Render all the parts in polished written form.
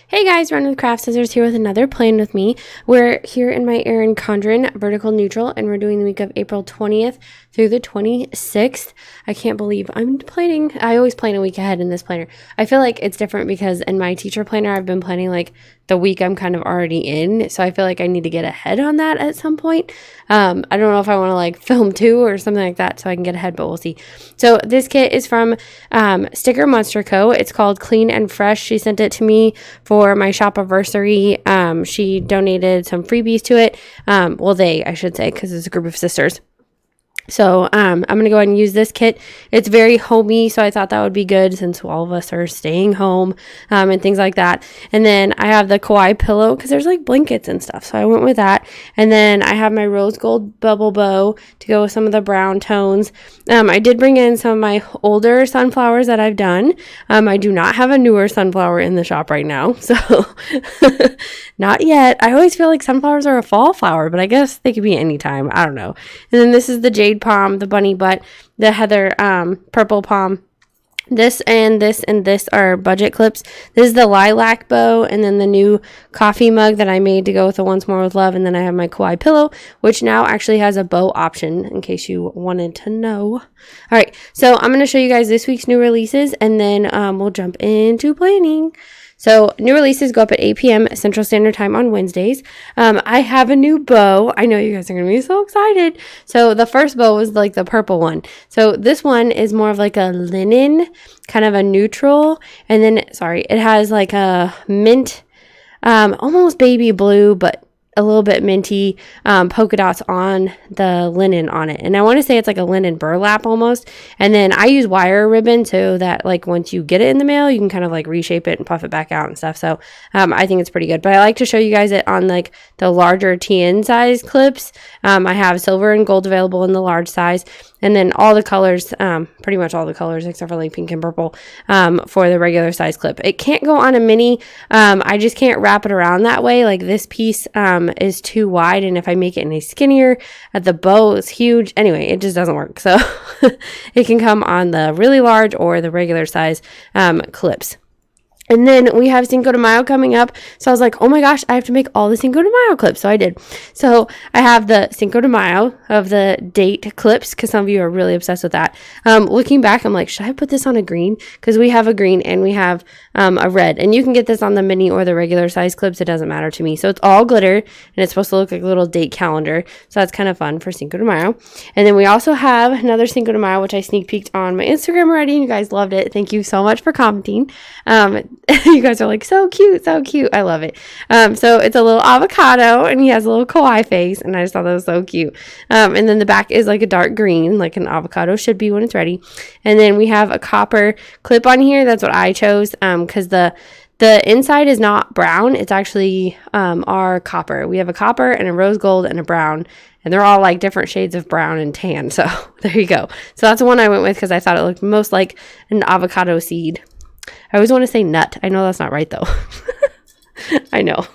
Hey guys, Run with Craft Scissors here with another plan with me. We're here in my Erin Condren vertical neutral, and we're doing the week of April 20th through the 26th. I can't believe I'm planning. I always plan a week ahead in this planner. I feel like it's different because in my teacher planner, I've been planning like the week I'm kind of already in. So I feel like I need to get ahead on that at some point. I don't know if I want to like film two or something like that so I can get ahead, but we'll see. So this kit is from Stickermonsterco. It's called Clean and Fresh. She sent it to me for my shop anniversary. She donated some freebies to it. I should say, because it's a group of sisters. So I'm going to go ahead and use this kit. It's very homey, so I thought that would be good since all of us are staying home and things like that. And then I have the kawaii pillow because there's like blankets and stuff, so I went with that. And then I have my rose gold bubble bow to go with some of the brown tones. I did bring in some of my older sunflowers that I've done. I do not have a newer sunflower in the shop right now, so not yet. I always feel like sunflowers are a fall flower, but I guess they could be anytime. I don't know. And then this is the jade palm, the bunny butt, the heather purple palm. This and this and this are budget clips. This is the lilac bow, and then the new coffee mug that I made to go with the Once More with Love. And then I have my kawaii pillow, which now actually has a bow option in case you wanted to know. All right, so I'm going to show you guys this week's new releases, and then we'll jump into planning. So new releases go up at 8 p.m. Central Standard Time on Wednesdays. I have a new bow. I know you guys are going to be so excited. So the first bow was like the purple one. So this one is more of like a linen, kind of a neutral. And then, it has like a mint, almost baby blue, but a little bit minty polka dots on the linen on it. And I want to say it's like a linen burlap almost. And then I use wire ribbon so that like once you get it in the mail, you can kind of like reshape it and puff it back out and stuff. So I think it's pretty good. But I like to show you guys it on like the larger TN size clips. I have silver and gold available in the large size. And then all the colors, pretty much all the colors except for like pink and purple for the regular size clip. It can't go on a mini. I just can't wrap it around that way. Like this piece is too wide, and if I make it any skinnier, the bow is huge. Anyway, it just doesn't work. So it can come on the really large or the regular size clips. And then we have Cinco de Mayo coming up. So I was like, oh my gosh, I have to make all the Cinco de Mayo clips. So I did. So I have the Cinco de Mayo of the date clips because some of you are really obsessed with that. Looking back, I'm like, should I put this on a green? Because we have a green and we have a red. And you can get this on the mini or the regular size clips. It doesn't matter to me. So it's all glitter and it's supposed to look like a little date calendar. So that's kind of fun for Cinco de Mayo. And then we also have another Cinco de Mayo, which I sneak peeked on my Instagram already. You guys loved it. Thank you so much for commenting. You guys are like, so cute, so cute. I love it. So it's a little avocado and he has a little kawaii face, and I just thought that was so cute. And then the back is like a dark green, like an avocado should be when it's ready. And then we have a copper clip on here. That's what I chose because the inside is not brown. It's actually our copper. We have a copper and a rose gold and a brown, and they're all like different shades of brown and tan. So there you go. So that's the one I went with because I thought it looked most like an avocado seed. I always want to say nut. I know that's not right though. I know.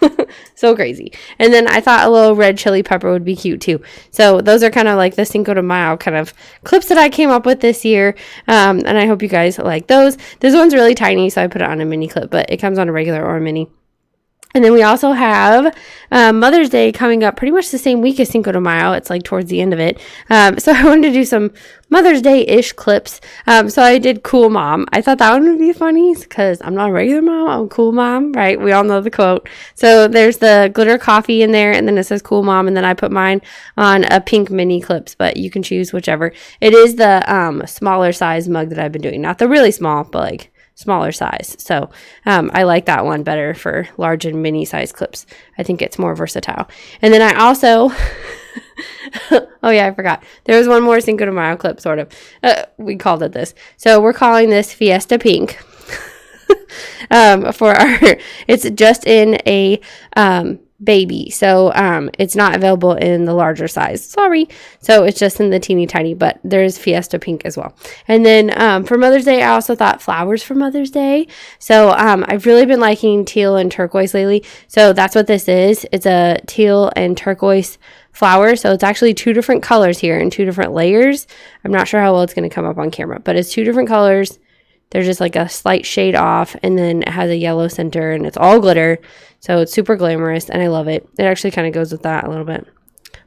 So crazy. And then I thought a little red chili pepper would be cute too. So those are kind of like the Cinco de Mayo kind of clips that I came up with this year. And I hope you guys like those. This one's really tiny, so I put it on a mini clip, but it comes on a regular or a mini. And then we also have Mother's Day coming up pretty much the same week as Cinco de Mayo. It's like towards the end of it. So I wanted to do some Mother's Day-ish clips. So I did Cool Mom. I thought that one would be funny because I'm not a regular mom. I'm a cool mom, right? We all know the quote. So there's the glitter coffee in there, and then it says Cool Mom, and then I put mine on a pink mini clips, but you can choose whichever. It is the smaller size mug that I've been doing. Not the really small, but like smaller size. So I like that one better for large and mini size clips. I think it's more versatile. And then I also oh yeah, I forgot. There was one more Cinco de Mayo clip, sort of. We called it this. So we're calling this Fiesta Pink. For our, it's just in a baby. So it's not available in the larger size. Sorry. So it's just in the teeny tiny, but there's Fiesta Pink as well. And then for Mother's Day, I also thought flowers for Mother's Day. So I've really been liking teal and turquoise lately. So that's what this is. It's a teal and turquoise flower. So it's actually two different colors here and two different layers. I'm not sure how well it's going to come up on camera, but it's two different colors, They're just like a slight shade off, and then it has a yellow center, and it's all glitter. So it's super glamorous, and I love it. It actually kind of goes with that a little bit,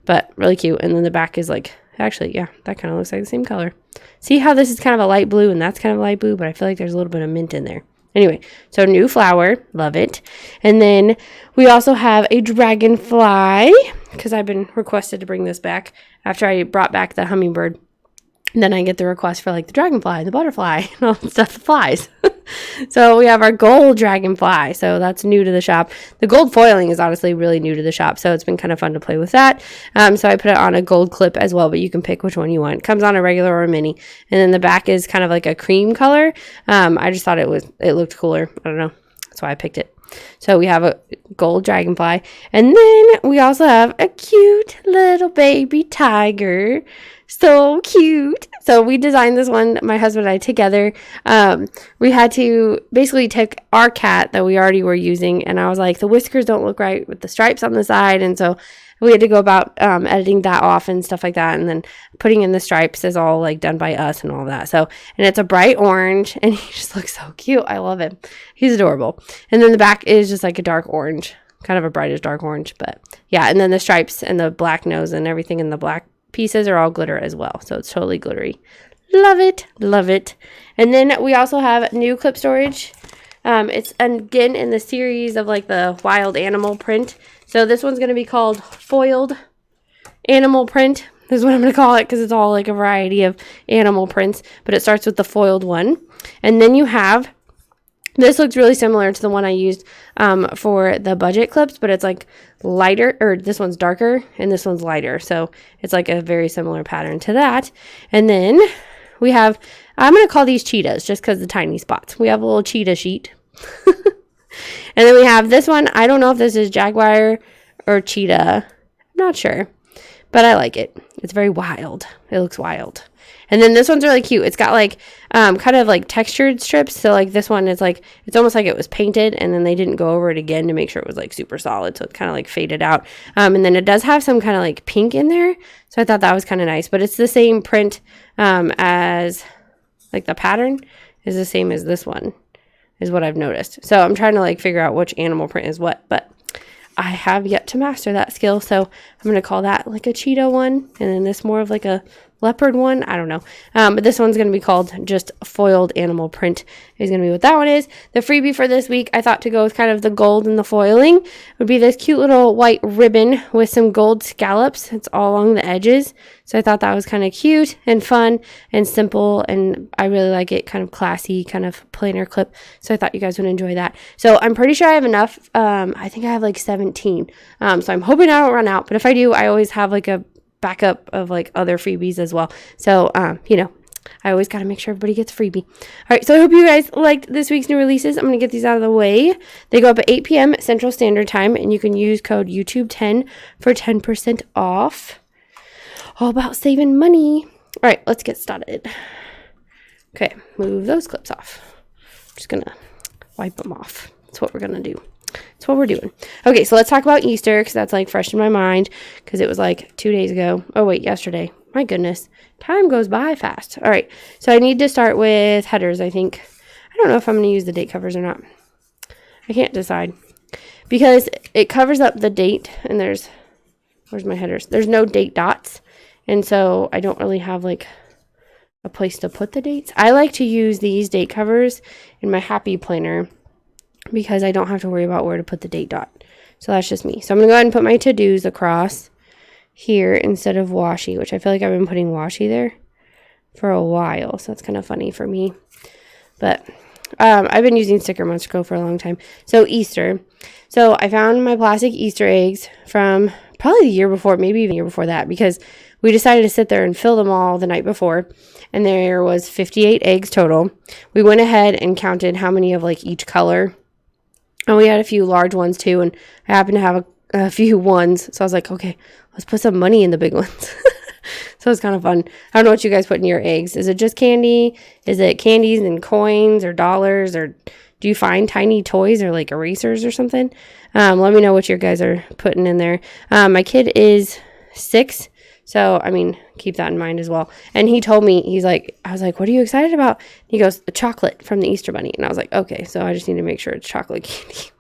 but really cute. And then the back is like, actually, yeah, that kind of looks like the same color. See how this is kind of a light blue, and that's kind of a light blue, but I feel like there's a little bit of mint in there. Anyway, so new flower, love it. And then we also have a dragonfly, because I've been requested to bring this back after I brought back the hummingbird. And then I get the request for like the dragonfly, the butterfly, and all the stuff that flies. So we have our gold dragonfly. So that's new to the shop. The gold foiling is honestly really new to the shop. So it's been kind of fun to play with that. So I put it on a gold clip as well, but you can pick which one you want. It comes on a regular or a mini. And then the back is kind of like a cream color. I just thought it looked cooler. I don't know. That's why I picked it. So we have a gold dragonfly. And then we also have a cute little baby tiger. So cute. So we designed this one, my husband and I together. We had to basically take our cat that we already were using, and I was like, the whiskers don't look right with the stripes on the side, and so we had to go about editing that off and stuff like that, and then putting in the stripes is all like done by us and all that. So, and it's a bright orange, and he just looks so cute. I love him. He's adorable. And then the back is just like a dark orange, kind of a brightish dark orange, but yeah. And then the stripes and the black nose and everything in the black pieces are all glitter as well, so it's totally glittery. Love it, love it. And then we also have new clip storage. It's again in the series of like the wild animal print. So this one's going to be called foiled animal print. This is what I'm going to call it, because it's all like a variety of animal prints, but it starts with the foiled one. And then you have, this looks really similar to the one I used for the budget clips, but it's like lighter, or this one's darker and this one's lighter. So it's like a very similar pattern to that. And then we have, I'm going to call these cheetahs just because the tiny spots. We have a little cheetah sheet. And then we have this one. I don't know if this is jaguar or cheetah. I'm not sure, but I like it. It's very wild. It looks wild. And then this one's really cute. It's got like kind of like textured strips. So like this one is like, it's almost like it was painted and then they didn't go over it again to make sure it was like super solid. So it's kind of like faded out. And then it does have some kind of like pink in there. So I thought that was kind of nice, but it's the same print as like the pattern is the same as this one is what I've noticed. So I'm trying to like figure out which animal print is what, but I have yet to master that skill. So I'm going to call that like a cheetah one. And then this more of like a leopard one. I don't know. But this one's going to be called just foiled animal print is going to be what that one is. The freebie for this week, I thought to go with kind of the gold and the foiling would be this cute little white ribbon with some gold scallops. It's all along the edges. So I thought that was kind of cute and fun and simple. And I really like it, kind of classy, kind of plainer clip. So I thought you guys would enjoy that. So I'm pretty sure I have enough. I think I have like 17. So I'm hoping I don't run out. But if I do, I always have like a backup of like other freebies as well. So, you know, I always got to make sure everybody gets a freebie. All right. So I hope you guys liked this week's new releases. I'm going to get these out of the way. They go up at 8 p.m. Central Standard Time, and you can use code YouTube10 for 10% off. All about saving money. All right, let's get started. Okay, move those clips off. I'm just going to wipe them off. That's what we're going to do. That's what we're doing. Okay, so let's talk about Easter, because that's like fresh in my mind, because it was like 2 days ago. Oh, wait, yesterday. My goodness. Time goes by fast. All right, so I need to start with headers, I think. I don't know if I'm going to use the date covers or not. I can't decide, because it covers up the date, and where's my headers? There's no date dots, and so I don't really have like a place to put the dates. I like to use these date covers in my happy planner, because I don't have to worry about where to put the date dot. So that's just me. So I'm going to go ahead and put my to-dos across here instead of washi, which I feel like I've been putting washi there for a while. So that's kind of funny for me. But I've been using Stickermonsterco for a long time. So Easter. So I found my plastic Easter eggs from probably the year before, maybe even the year before that, because we decided to sit there and fill them all the night before. And there was 58 eggs total. We went ahead and counted how many of like each color. And we had a few large ones too, and I happened to have a few ones. So I was like, okay, let's put some money in the big ones. So it's kind of fun. I don't know what you guys put in your eggs. Is it just candy? Is it candies and coins or dollars? Or do you find tiny toys or like erasers or something? Let me know what you guys are putting in there. My kid is 6, So, I mean, keep that in mind as well. And he told me, I was like, what are you excited about? He goes, the chocolate from the Easter Bunny. And I was like, okay, so I just need to make sure it's chocolate candy.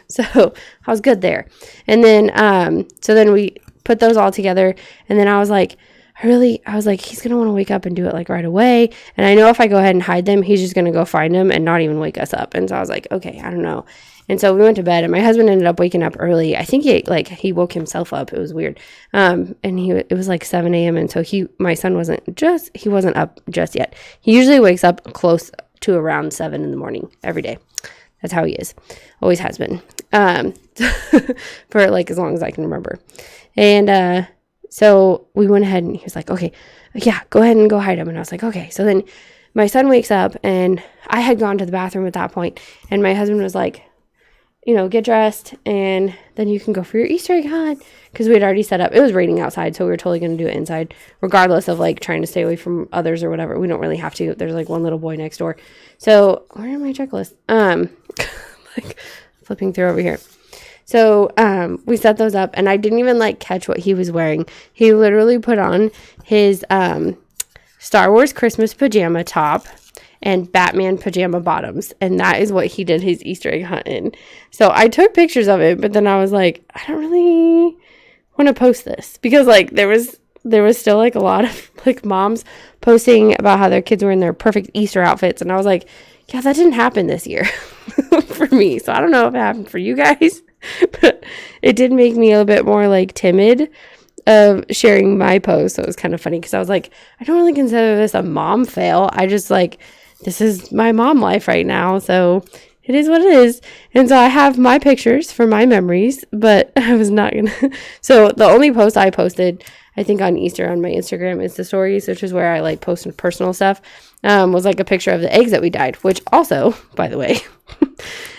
So I was good there. And then, so then we put those all together. And then I was like, he's going to want to wake up and do it like right away. And I know if I go ahead and hide them, he's just going to go find them and not even wake us up. And so I was like, okay, I don't know. And so we went to bed, and my husband ended up waking up early. I think he woke himself up. It was weird. And it was like 7 a.m. And so my son wasn't up just yet. He usually wakes up close to around 7 in the morning every day. That's how he is. Always has been. For like as long as I can remember. And, so we went ahead, and he was like, okay, yeah, go ahead and go hide him. And I was like, okay. So then my son wakes up, and I had gone to the bathroom at that point, and my husband was like, get dressed, and then you can go for your Easter egg hunt, because we had already set up. It was raining outside, so we were totally going to do it inside, regardless of like trying to stay away from others or whatever. We don't really have to. There's like one little boy next door. So where are my checklists? Like flipping through over here. So we set those up, and I didn't even like catch what he was wearing. He literally put on his Star Wars Christmas pajama top and Batman pajama bottoms, and that is what he did his Easter egg hunt in. So I took pictures of it, but then I was like, I don't really want to post this, because like there was still like a lot of like moms posting about how their kids were in their perfect Easter outfits, and I was like, yeah, that didn't happen this year for me. So I don't know if it happened for you guys, but it did make me a little bit more like timid of sharing my post. So it was kind of funny, because I was like, I don't really consider this a mom fail. I just like, this is my mom life right now. So it is what it is. And so I have my pictures for my memories, but I was not going to. So the only post I posted, I think on Easter on my Instagram, is the stories, which is where I like post personal stuff, was like a picture of the eggs that we dyed, which also, by the way,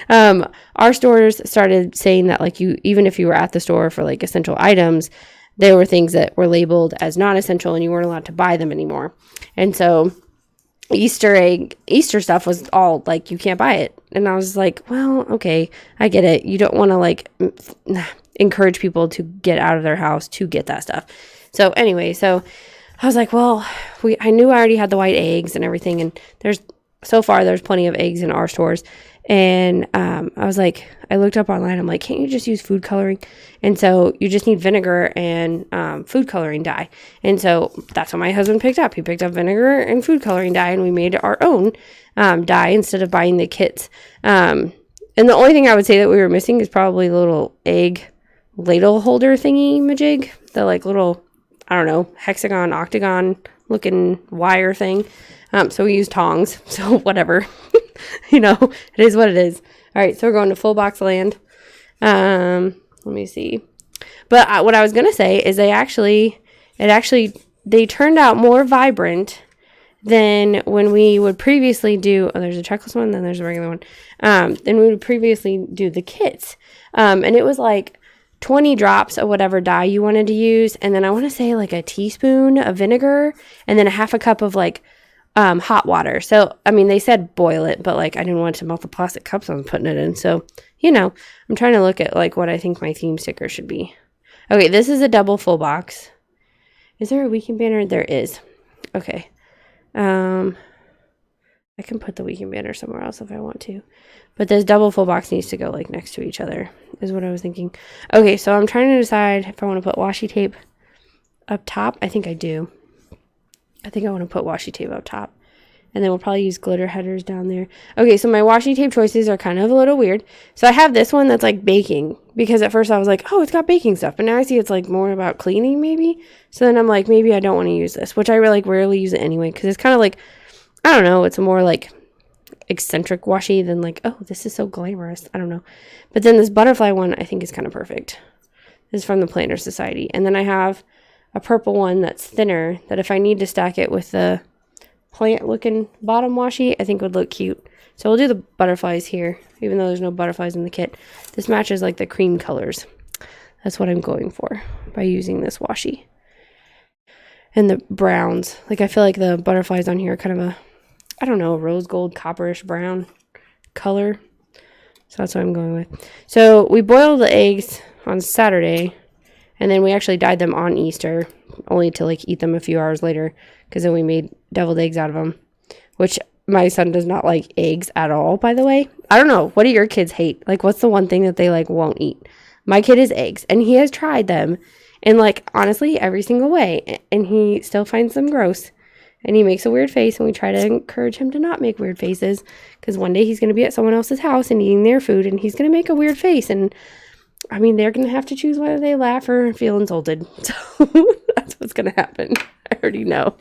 our stores started saying that like even if you were at the store for like essential items, there were things that were labeled as non-essential and you weren't allowed to buy them anymore. And so Easter stuff was all like, you can't buy it. And I was like, well, okay, I get it. You don't want to like encourage people to get out of their house to get that stuff. So anyway, so I was like, well, I knew I already had the white eggs and everything. And there's plenty of eggs in our stores. And I was like, I looked up online. I'm like, can't you just use food coloring? And so you just need vinegar and food coloring dye. And so that's what my husband picked up. He picked up vinegar and food coloring dye, and we made our own dye instead of buying the kits. And the only thing I would say that we were missing is probably the little egg ladle holder thingy majig, the like little, I don't know, hexagon, octagon looking wire thing. So we used tongs. So whatever. It is what it is. All right, so we're going to full box land. Let me see. But what I was going to say is they turned out more vibrant than when we would previously do, there's a checklist one, then there's a regular one. Then we would previously do the kits. And it was like 20 drops of whatever dye you wanted to use. And then I want to say like a teaspoon of vinegar, and then a half a cup of like hot water. So, I mean, they said boil it, but like I didn't want to melt the plastic cups I was putting it in. So, I'm trying to look at like what I think my theme sticker should be. Okay, this is a double full box. Is there a weekend banner? There is. Okay. I can put the weekend banner somewhere else if I want to. But this double full box needs to go like next to each other, is what I was thinking. Okay, so I'm trying to decide if I want to put washi tape up top. I think I do. I think I want to put washi tape up top. And then we'll probably use glitter headers down there. Okay, so my washi tape choices are kind of a little weird. So I have this one that's like baking, because at first I was like, oh, it's got baking stuff. But now I see it's like more about cleaning maybe. So then I'm like, maybe I don't want to use this, which I really rarely use it anyway, because it's kind of like, I don't know, it's a more like eccentric washi than like, oh, this is so glamorous. I don't know. But then this butterfly one I think is kind of perfect. This is from the Planner Society. And then I have a purple one that's thinner, that if I need to stack it with the plant looking bottom washi, I think would look cute. So we'll do the butterflies here, even though there's no butterflies in the kit. This matches like the cream colors. That's what I'm going for by using this washi. And the browns, like I feel like the butterflies on here are kind of a, I don't know, rose gold, copperish brown color. So that's what I'm going with. So we boiled the eggs on Saturday, and then we actually dyed them on Easter. only to like eat them a few hours later because then we made deviled eggs out of them, which my son does not like eggs at all, by the way. I don't know. What do your kids hate? Like, what's the one thing that they like won't eat? My kid is eggs, and he has tried them in like honestly every single way, and he still finds them gross. And he makes a weird face, and we try to encourage him to not make weird faces because one day he's going to be at someone else's house and eating their food, and he's going to make a weird face. And I mean, they're going to have to choose whether they laugh or feel insulted. So that's what's going to happen. I already know.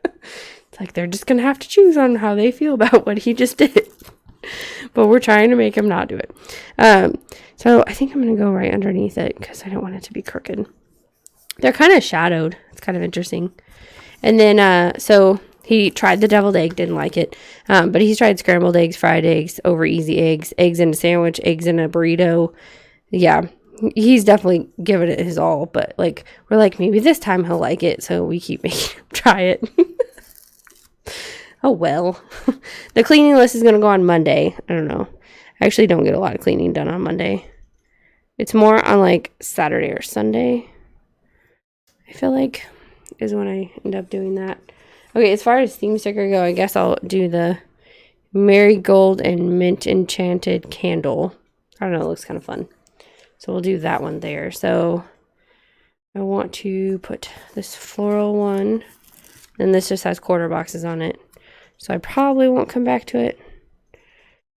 It's like they're just going to have to choose on how they feel about what he just did. But we're trying to make him not do it. So I think I'm going to go right underneath it because I don't want it to be crooked. They're kind of shadowed. It's kind of interesting. And then, so he tried the deviled egg, didn't like it. But he's tried scrambled eggs, fried eggs, over easy eggs, eggs in a sandwich, eggs in a burrito. Yeah, he's definitely given it his all. But, like, we're like, maybe this time he'll like it. So we keep making him try it. Oh, well. The cleaning list is going to go on Monday. I don't know. I actually don't get a lot of cleaning done on Monday. It's more on, like, Saturday or Sunday, I feel like, is when I end up doing that. Okay, as far as theme sticker go, I guess I'll do the marigold and mint enchanted candle. I don't know, it looks kind of fun. So we'll do that one there. So I want to put this floral one. And this just has quarter boxes on it. So I probably won't come back to it.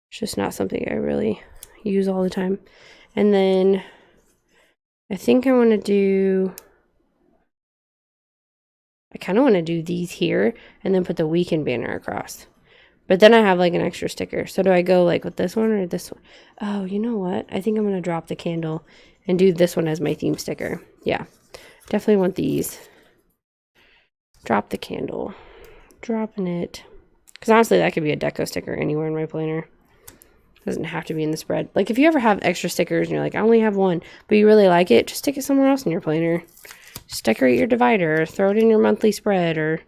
It's just not something I really use all the time. And then I think I want to do... I kind of want to do these here and then put the weekend banner across. But then I have like an extra sticker. So do I go like with this one or this one? Oh, you know what? I think I'm going to drop the candle and do this one as my theme sticker. Yeah, definitely want these. Drop the candle. Dropping it. Because honestly, that could be a deco sticker anywhere in my planner. It doesn't have to be in the spread. Like if you ever have extra stickers and you're like, I only have one, but you really like it, just stick it somewhere else in your planner. Just decorate your divider, or throw it in your monthly spread, or,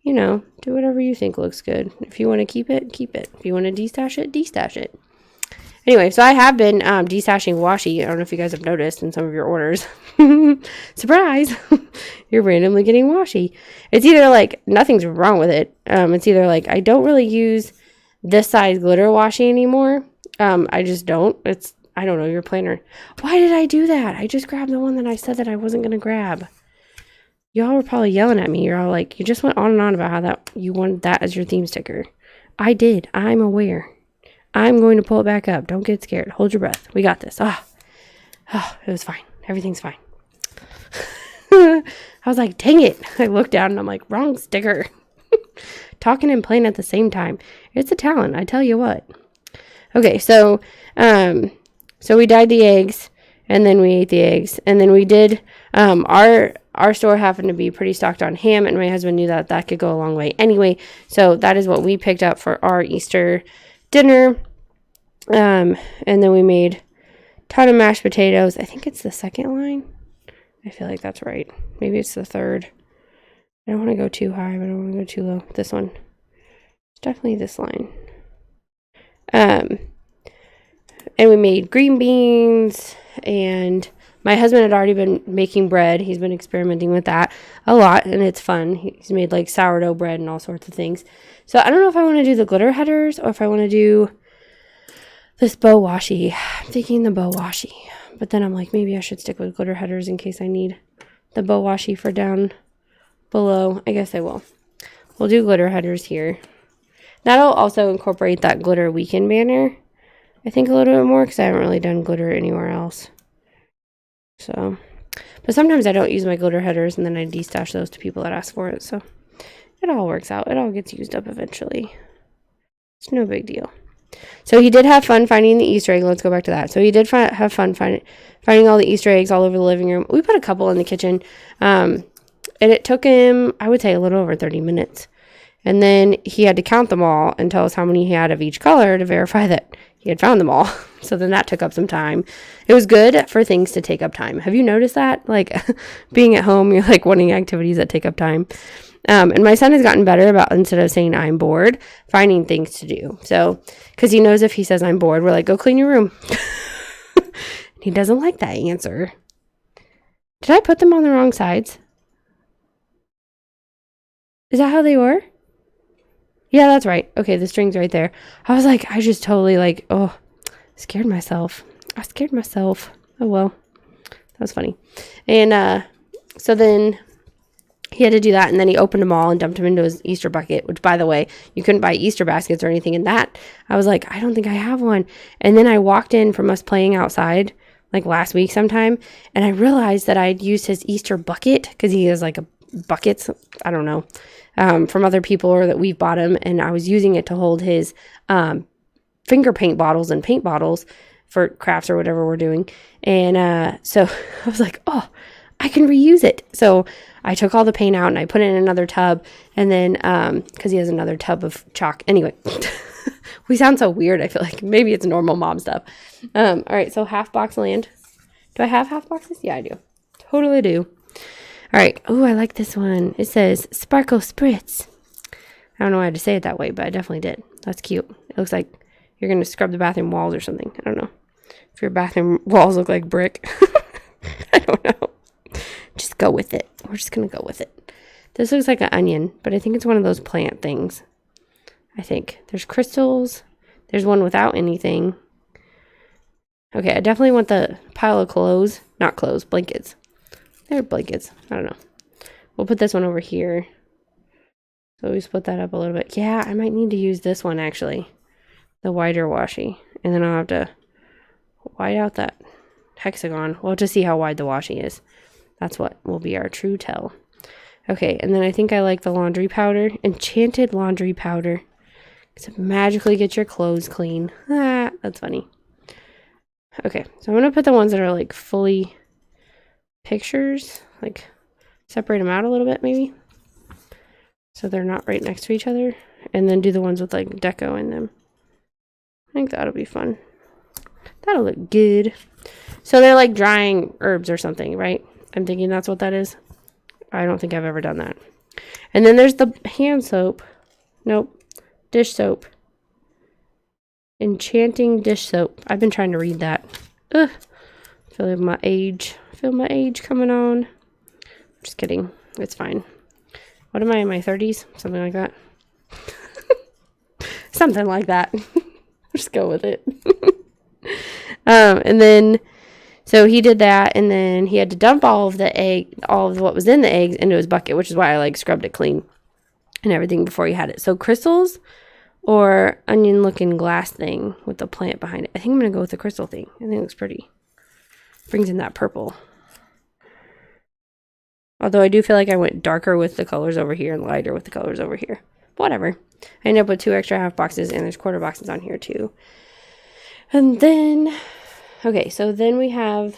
you know, do whatever you think looks good. If you want to keep it, keep it. If you want to destash it, destash it. Anyway, so I have been destashing washi. I don't know if you guys have noticed in some of your orders. Surprise! You're randomly getting washi. It's either like nothing's wrong with it. It's either like I don't really use this size glitter washi anymore. I just don't. I don't know, your planner. Why did I do that? I just grabbed the one that I said that I wasn't going to grab. Y'all were probably yelling at me. You're all like, you just went on and on about how that you wanted that as your theme sticker. I did. I'm aware. I'm going to pull it back up. Don't get scared. Hold your breath. We got this. Oh, it was fine. Everything's fine. I was like, dang it. I looked down and I'm like, wrong sticker. Talking and playing at the same time. It's a talent. I tell you what. Okay, so we dyed the eggs, and then we ate the eggs, and then we did, our store happened to be pretty stocked on ham, and my husband knew that could go a long way anyway, so that is what we picked up for our Easter dinner, and then we made a ton of mashed potatoes. I think it's the second line. I feel like that's right. Maybe it's the third. I don't want to go too high, but I don't want to go too low. This one. It's definitely this line. And we made green beans, and my husband had already been making bread. He's been experimenting with that a lot, and it's fun. He's made like sourdough bread and all sorts of things. So I don't know if I want to do the glitter headers or if I want to do this bow washi. I'm thinking the bow washi, but then I'm like, maybe I should stick with glitter headers in case I need the bow washi for down below. I guess I will. We'll do glitter headers here. That'll also incorporate that glitter weekend banner, I think, a little bit more, because I haven't really done glitter anywhere else. So, but sometimes I don't use my glitter headers, and then I destash those to people that ask for it. So it all works out. It all gets used up eventually. It's no big deal. So he did have fun finding the Easter egg. Let's go back to that. So he did have fun finding all the Easter eggs all over the living room. We put a couple in the kitchen, and it took him, I would say, a little over 30 minutes. And then he had to count them all and tell us how many he had of each color to verify that he had found them all. So then that took up some time. It was good for things to take up time. Have you noticed that? Like, being at home, you're like wanting activities that take up time. And my son has gotten better about, instead of saying I'm bored, finding things to do. So, because he knows if he says I'm bored, we're like, go clean your room. He doesn't like that answer. Did I put them on the wrong sides? Is that how they were? Yeah, that's right. Okay, the string's right there. I was like, I just totally like, oh, scared myself. I scared myself. Oh, well. That was funny. And so then he had to do that, and then he opened them all and dumped them into his Easter bucket, which, by the way, you couldn't buy Easter baskets or anything in that. I was like, I don't think I have one. And then I walked in from us playing outside, like last week sometime, and I realized that I'd used his Easter bucket, because he has like a buckets, I don't know, from other people or that we've bought him, and I was using it to hold his finger paint bottles and paint bottles for crafts or whatever we're doing. And so I was like, oh, I can reuse it. So I took all the paint out and I put it in another tub, and then because he has another tub of chalk. Anyway, we sound so weird. I feel like maybe it's normal mom stuff. All right, so half box land. Do I have half boxes? Yeah, I do. Totally do. All right. Oh, I like this one. It says Sparkle Spritz. I don't know why I had to say it that way, but I definitely did. That's cute. It looks like you're going to scrub the bathroom walls or something. I don't know. If your bathroom walls look like brick. I don't know. Just go with it. We're just going to go with it. This looks like an onion, but I think it's one of those plant things. I think. There's crystals. There's one without anything. Okay, I definitely want the pile of clothes. Not clothes, blankets. They're blankets. I don't know. We'll put this one over here. So we split that up a little bit. Yeah, I might need to use this one actually. The wider washi. And then I'll have to wide out that hexagon. We'll have to see how wide the washi is. That's what will be our true tell. Okay, and then I think I like the laundry powder. Enchanted laundry powder. To magically get your clothes clean. Ah, that's funny. Okay, so I'm going to put the ones that are like fully pictures. Like separate them out a little bit maybe. So they're not right next to each other. And then do the ones with like deco in them. I think that'll be fun. That'll look good. So they're like drying herbs or something, right? I'm thinking that's what that is. I don't think I've ever done that. And then there's the hand soap. Nope. Dish soap. Enchanting dish soap. I've been trying to read that. Ugh. Feel my age. Feel my age coming on. Just kidding. It's fine. What am I in my 30s? Something like that. Something like that. Just go with it. And then, so he did that, and then he had to dump all of what was in the eggs into his bucket, which is why I like scrubbed it clean and everything before he had it. So crystals or onion looking glass thing with the plant behind it. I think I'm going to go with the crystal thing. I think it looks pretty. Brings in that purple. Although I do feel like I went darker with the colors over here and lighter with the colors over here. Whatever. I ended up with 2 extra half boxes, and there's quarter boxes on here too. And then, okay, so then we have,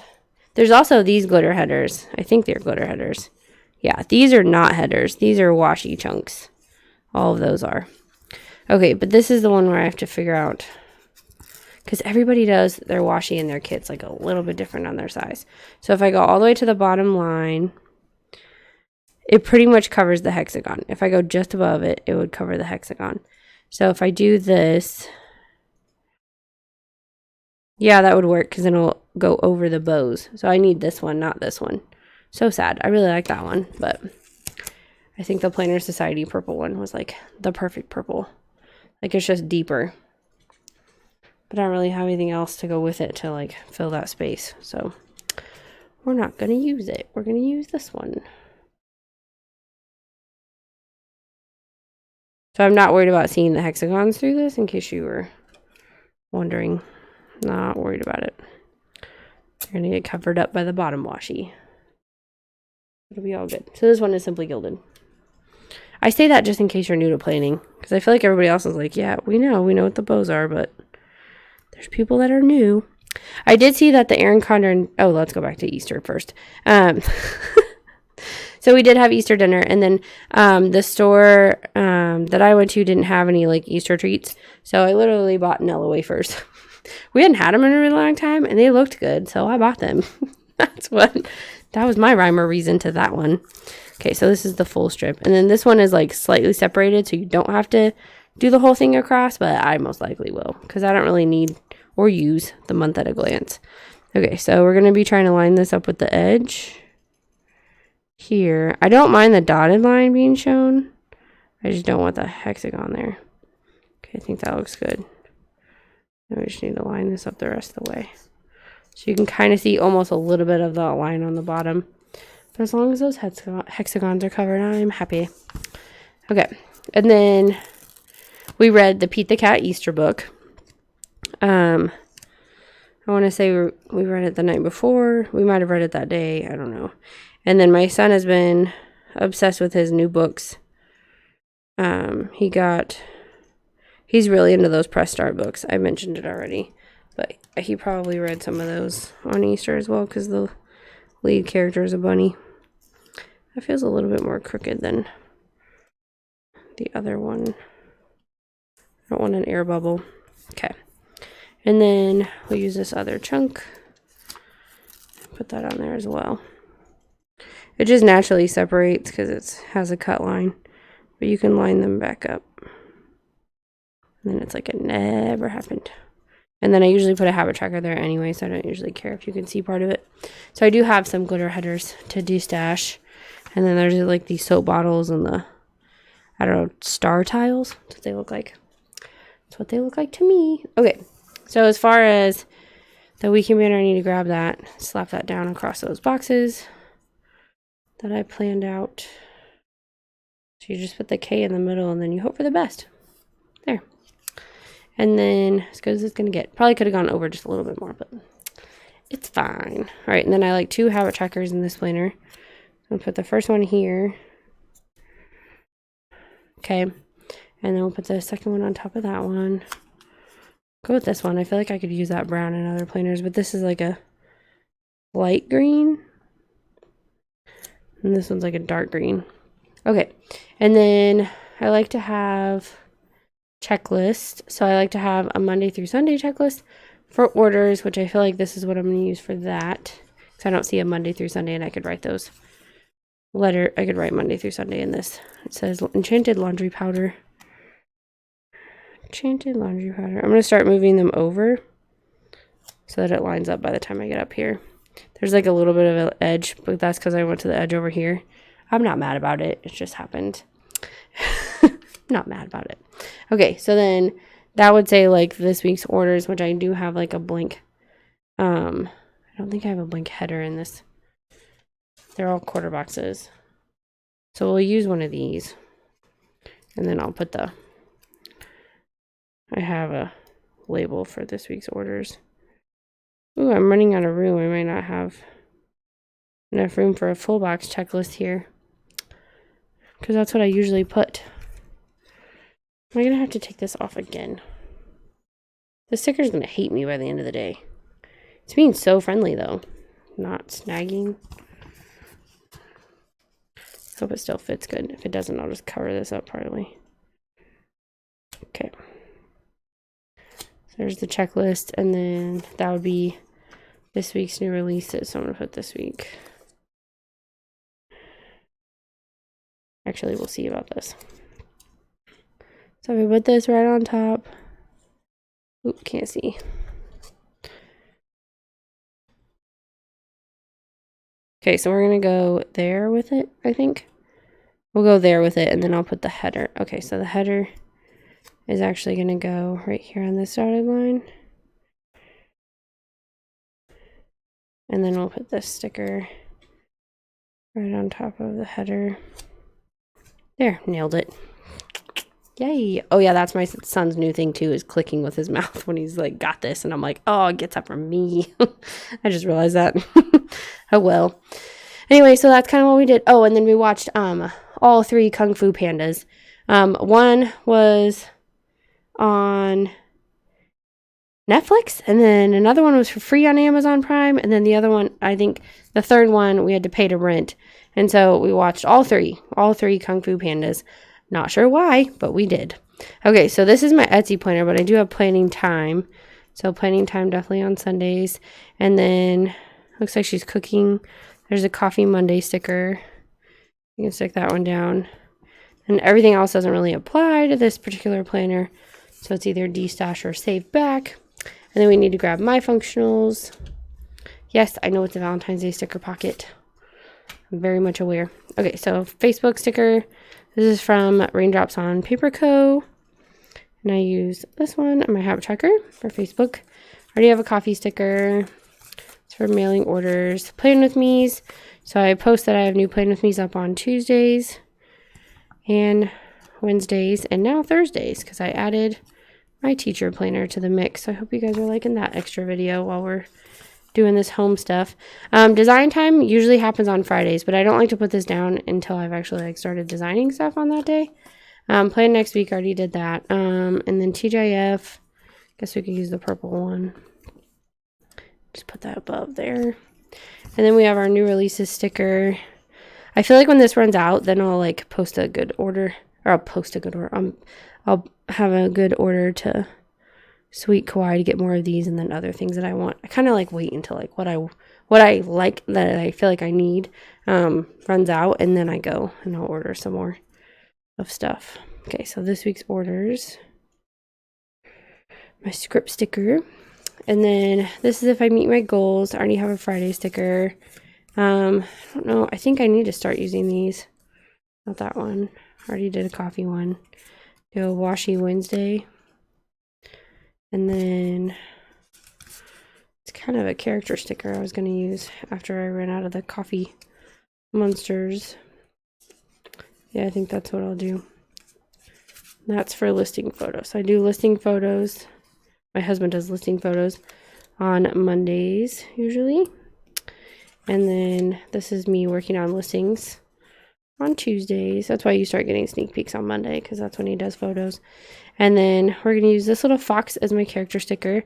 there's also these glitter headers. I think they're glitter headers. Yeah, these are not headers. These are washi chunks. All of those are. Okay, but this is the one where I have to figure out, because everybody does their washi in their kits like a little bit different on their size. So if I go all the way to the bottom line, it pretty much covers the hexagon. If I go just above it, it would cover the hexagon. So if I do this, yeah, that would work because then it'll go over the bows. So I need this one, not this one. So sad. I really like that one, but I think the Planner Society purple one was like the perfect purple. Like it's just deeper. But I don't really have anything else to go with it to like fill that space. So we're not going to use it. We're going to use this one. So I'm not worried about seeing the hexagons through this, in case you were wondering. Not worried about it. You're going to get covered up by the bottom washi. It'll be all good. So this one is simply gilded. I say that just in case you're new to planning, because I feel like everybody else is like, yeah, we know what the bows are, but there's people that are new. I did see that the Erin Condren, oh, let's go back to Easter first. So we did have Easter dinner, and then the store that I went to didn't have any like Easter treats, so I literally bought Nella wafers. We hadn't had them in a really long time, and they looked good, so I bought them. That was my rhyme or reason to that one. Okay, so this is the full strip, and then this one is like slightly separated, so you don't have to do the whole thing across, but I most likely will, because I don't really need or use the month at a glance. Okay, so we're going to be trying to line this up with the edge here. I don't mind the dotted line being shown, I just don't want the hexagon there. Okay, I think that looks good. Now we just need to line this up the rest of the way. So you can kind of see almost a little bit of the line on the bottom. But as long as those hexagons are covered, I'm happy. Okay, and then we read the Pete the Cat Easter book. I want to say we read it the night before. We might have read it that day. I don't know. And then my son has been obsessed with his new books. He's really into those Press Start books. I mentioned it already. But he probably read some of those on Easter as well because the lead character is a bunny. That feels a little bit more crooked than the other one. I don't want an air bubble. Okay. And then we'll use this other chunk. Put that on there as well. It just naturally separates because it has a cut line. But you can line them back up. And then it's like it never happened. And then I usually put a habit tracker there anyway, so I don't usually care if you can see part of it. So I do have some glitter headers to destash. And then there's like these soap bottles and the, I don't know, star tiles. That's what they look like. That's what they look like to me. Okay. So as far as the weekend banner, I need to grab that, slap that down across those boxes that I planned out. So you just put the K in the middle and then you hope for the best. There. And then as good as it's going to get. Probably could have gone over just a little bit more, but it's fine. All right, and then I like 2 habit trackers in this planner. I'll put the first one here. Okay. And then we'll put the second one on top of that one. Go with this one. I feel like I could use that brown in other planners, but this is like a light green. And this one's like a dark green. Okay. And then I like to have checklist. So I like to have a Monday through Sunday checklist for orders, which I feel like this is what I'm going to use for that. So I don't see a Monday through Sunday, and I could write those I could write Monday through Sunday in this. It says enchanted laundry powder. Enchanted laundry powder. I'm going to start moving them over so that it lines up by the time I get up here. There's like a little bit of an edge, but that's because I went to the edge over here. I'm not mad about it. It just happened. Not mad about it. Okay, so then that would say like this week's orders, which I do have like a blank. I don't think I have a blank header in this. They're all quarter boxes. So we'll use one of these. And then I'll put I have a label for this week's orders. Ooh, I'm running out of room. I might not have enough room for a full box checklist here. Because that's what I usually put. Am I going to have to take this off again? The sticker's going to hate me by the end of the day. It's being so friendly, though. Not snagging. Hope it still fits good. If it doesn't, I'll just cover this up partly. Okay. So there's the checklist, and then that would be this week's new releases. So I'm going to put this week. Actually, we'll see about this. So if I put this right on top. Oop, can't see. Okay, so we're going to go there with it, I think. We'll go there with it, and then I'll put the header. Okay, so the header is actually going to go right here on this dotted line. And then we'll put this sticker right on top of the header. There, nailed it. Yay. Oh yeah, that's my son's new thing too, is clicking with his mouth when he's like, got this. And I'm like, oh, it gets up from me. I just realized that. Oh well. Anyway, so that's kind of what we did. Oh, and then we watched all 3 Kung Fu Pandas. One was on Netflix, and then another one was for free on Amazon Prime, and then the other one, I think the third one, we had to pay to rent. And so we watched all three Kung Fu Pandas. Not sure why, but we did. Okay, so this is my Etsy planner, but I do have planning time. So planning time definitely on Sundays. And then looks like she's cooking. There's a Coffee Monday sticker. You can stick that one down. And everything else doesn't really apply to this particular planner. So it's either destash or save back. And then we need to grab my functionals. Yes, I know it's a Valentine's Day sticker pocket. I'm very much aware. Okay, so Facebook sticker. This is from Raindrops on Paper Co. And I use this one on my habit tracker for Facebook. I already have a coffee sticker. It's for mailing orders. Plan with me's. So I post that I have new Plan with me's up on Tuesdays and Wednesdays and now Thursdays because I added my teacher planner to the mix. So I hope you guys are liking that extra video while we're doing this home stuff. Design time usually happens on Fridays, but I don't like to put this down until I've actually started designing stuff on that day. Plan next week, already did that. And then TGIF, guess we could use the purple one. Just put that above there. And then we have our new releases sticker. I feel like when this runs out, then I'll post a good order, or I'll post a good order. I'll have a good order to Sweet Kawaii to get more of these, and then other things that I want. I kind of wait until what I like that I feel like I need runs out, and then I go and I'll order some more of stuff. Okay, so this week's orders, my script sticker, and then this is if I meet my goals. I already have a Friday sticker. I don't know. I think I need to start using these. Not that one. I already did a coffee one. Do a washi Wednesday. And then it's kind of a character sticker I was going to use after I ran out of the coffee monsters. Yeah, I think that's what I'll do. That's for listing photos. I do listing photos. My husband does listing photos on Mondays usually. And then this is me working on listings on Tuesdays. That's why you start getting sneak peeks on Monday, because that's when he does photos. And then we're going to use this little fox as my character sticker.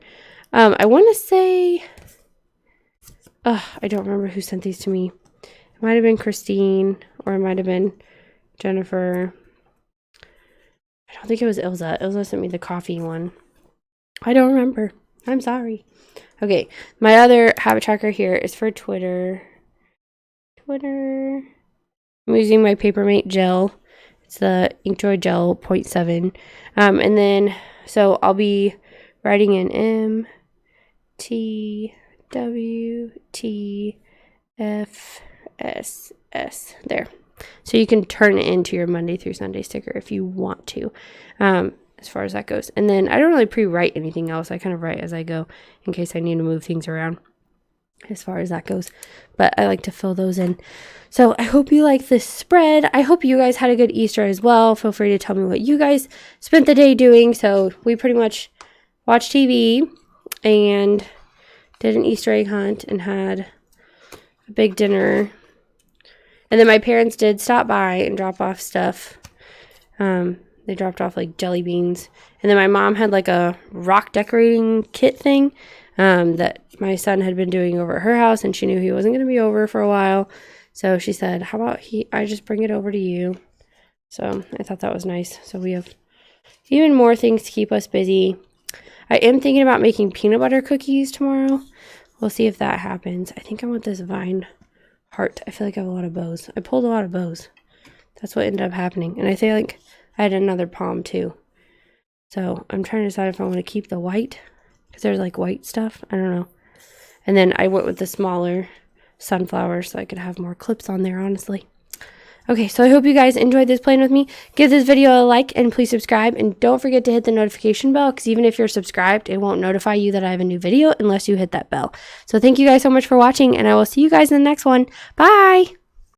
I want to say, I don't remember who sent these to me. It might have been Christine, or it might have been Jennifer. I don't think it was Ilza. Ilza sent me the coffee one. I don't remember. I'm sorry. Okay, my other habit tracker here is for Twitter. I'm using my Papermate gel. It's the Inkjoy Gel 0.7. And then, so I'll be writing in MTWTFSS. There. So you can turn it into your Monday through Sunday sticker if you want to, as far as that goes. And then I don't really pre-write anything else. I kind of write as I go in case I need to move things around as far as that goes. But I like to fill those in. So I hope you like this spread. I hope you guys had a good Easter as well. Feel free to tell me what you guys spent the day doing. So we pretty much watched TV and did an Easter egg hunt and had a big dinner. And then my parents did stop by and drop off stuff. They dropped off jelly beans. And then my mom had a rock decorating kit thing that my son had been doing over at her house, and she knew he wasn't going to be over for a while. So she said, how about I just bring it over to you? So I thought that was nice. So we have even more things to keep us busy. I am thinking about making peanut butter cookies tomorrow. We'll see if that happens. I think I want this vine heart. I feel like I have a lot of bows. I pulled a lot of bows. That's what ended up happening. And I think I had another palm too. So I'm trying to decide if I want to keep the white, because there's white stuff. I don't know. And then I went with the smaller sunflower so I could have more clips on there, honestly. Okay, so I hope you guys enjoyed this playing with me. Give this video a like and please subscribe. And don't forget to hit the notification bell, because even if you're subscribed, it won't notify you that I have a new video unless you hit that bell. So thank you guys so much for watching, and I will see you guys in the next one. Bye!